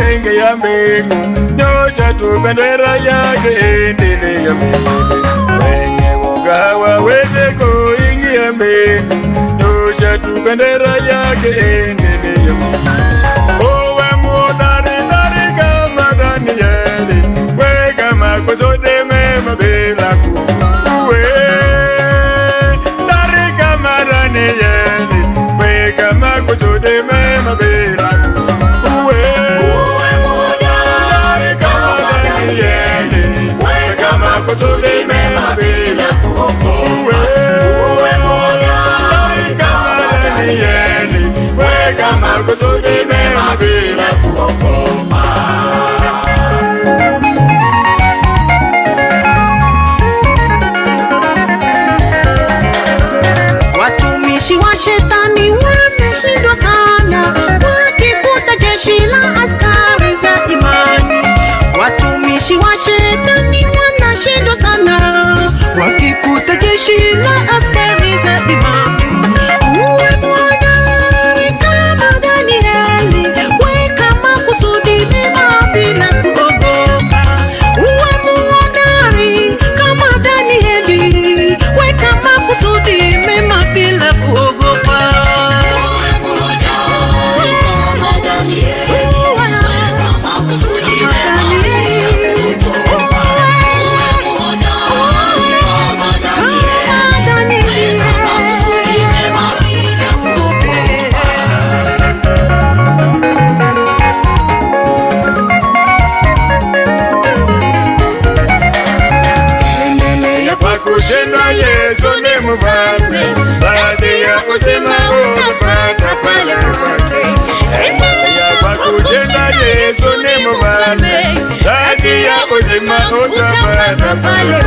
kuingia mbingu, nyosha tu bendera yake endelee mbele. Wenye woga hawawezi kuingia mbingu, nyosha tu bendera yake endelee mbele. Uwe muhodari kama Danieli, weka makusudi mema bila uwe dari kama Danieli, weka makusudi mema bila uwe muhodari kama Danieli, weka makusudi mema bila uwe muhodari kama Danieli, weka makusudi mema bila kukoma. Watumishi wa shetani wameshindwa sana, wakikuta jeshi la askari za imani. Watumishi wa shetani wanashindwa sana, wakikuta jeshi la askari za imani. Uwe muhodari kama Danieli, weka makusudi mema bila kuogopa. Uwe muhodari kama Danieli, weka makusudi mema bila kuogopa. Uwe muhodari kama Danieli, weka makusudi mema bila kuogopa. Kusema Yesu ni mfalme, baadhi ya kusema utapata pale kwake. Endelea kwa kusema Yesu ni mfalme, baadhi ya kusema utapata pale.